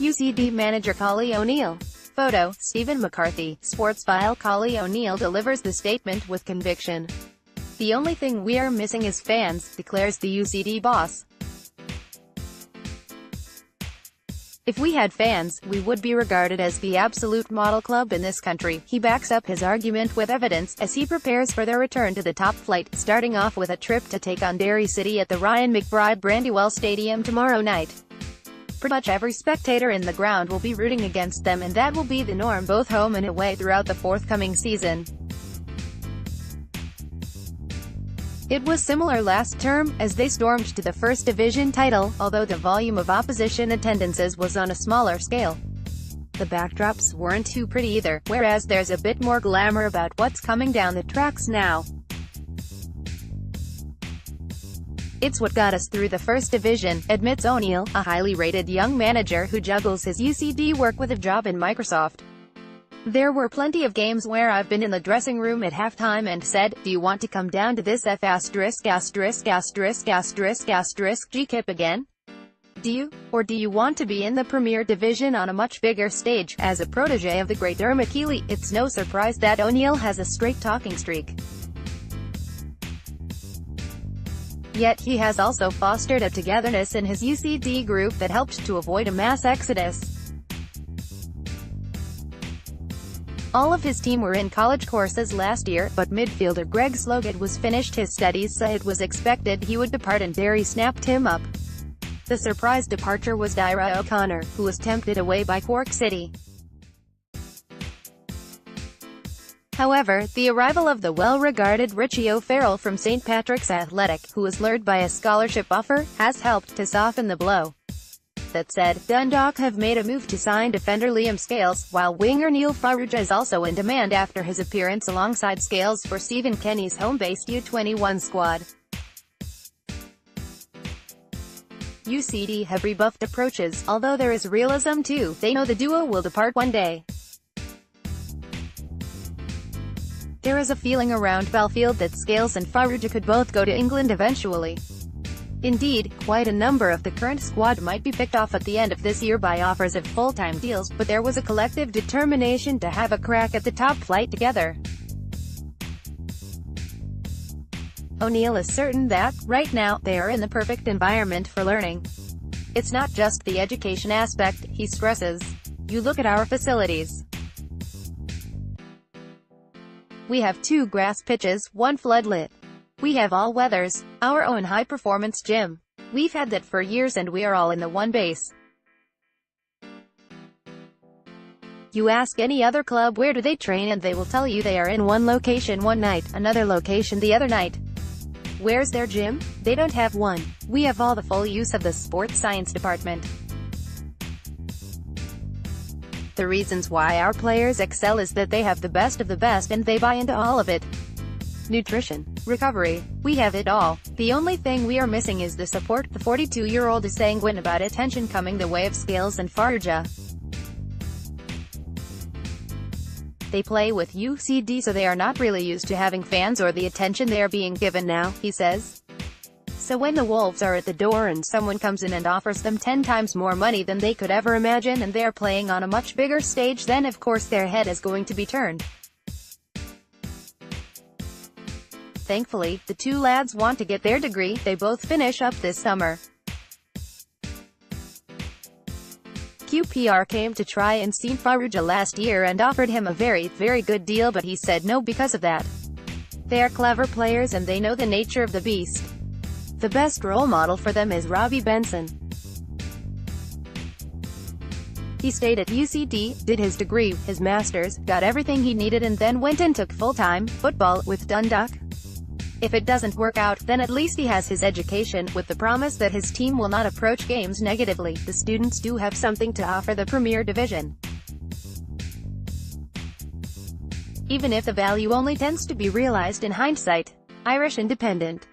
UCD manager Collie O'Neill. Photo, Stephen McCarthy. Sportsfile Collie O'Neill delivers the statement with conviction. "The only thing we are missing is fans," declares the UCD boss. "If we had fans, we would be regarded as the absolute model club in this country." He backs up his argument with evidence, as he prepares for their return to the top flight, starting off with a trip to take on Derry City at the Ryan McBride Brandywell Stadium tomorrow night. Pretty much every spectator in the ground will be rooting against them, and that will be the norm both home and away throughout the forthcoming season. It was similar last term, as they stormed to the First Division title, although the volume of opposition attendances was on a smaller scale. The backdrops weren't too pretty either, whereas there's a bit more glamour about what's coming down the tracks now. "It's what got us through the First Division," admits O'Neill, a highly rated young manager who juggles his UCD work with a job in Microsoft. "There were plenty of games where I've been in the dressing room at halftime and said, do you want to come down to this G-Kip again? Do you? Or do you want to be in the Premier Division on a much bigger stage?" As a protege of the great Derry City, it's no surprise that O'Neill has a straight talking streak. Yet he has also fostered a togetherness in his UCD group that helped to avoid a mass exodus. All of his team were in college courses last year, but midfielder Greg Sloggett was finished his studies, so it was expected he would depart, and Derry snapped him up. The surprise departure was Dyra O'Connor, who was tempted away by Cork City. However, the arrival of the well-regarded Richie O'Farrell from St. Patrick's Athletic, who was lured by a scholarship offer, has helped to soften the blow. That said, Dundalk have made a move to sign defender Liam Scales, while winger Neil Farrugia is also in demand after his appearance alongside Scales for Stephen Kenny's home-based U21 squad. UCD have rebuffed approaches, although there is realism too. They know the duo will depart one day. There is a feeling around Belfield that Scales and Farrugia could both go to England eventually. Indeed, quite a number of the current squad might be picked off at the end of this year by offers of full-time deals, but there was a collective determination to have a crack at the top flight together. O'Neill is certain that, right now, they are in the perfect environment for learning. "It's not just the education aspect," he stresses. "You look at our facilities. We have 2 grass pitches, 1 floodlit. We have all weathers, our own high-performance gym. We've had that for years, and we are all in the one base. You ask any other club where do they train and they will tell you they are in one location one night, another location the other night. Where's their gym? They don't have one. We have all the full use of the sports science department. The reasons why our players excel is that they have the best of the best and they buy into all of it. Nutrition, recovery, we have it all. The only thing we are missing is the support." The 42-year-old is sanguine about attention coming the way of Scales and Farrugia. "They play with UCD, so they are not really used to having fans or the attention they are being given now," he says. "So when the Wolves are at the door and someone comes in and offers them 10 times more money than they could ever imagine, and they are playing on a much bigger stage, then of course their head is going to be turned." Thankfully, the 2 lads want to get their degree. They both finish up this summer. QPR came to try and see Farrugia last year and offered him a very, very good deal, but he said no because of that. They are clever players and they know the nature of the beast. The best role model for them is Robbie Benson. He stayed at UCD, did his degree, his master's, got everything he needed, and then went and took full-time football with Dundalk. If it doesn't work out, then at least he has his education, with the promise that his team will not approach games negatively. The students do have something to offer the Premier Division, even if the value only tends to be realized in hindsight. Irish Independent.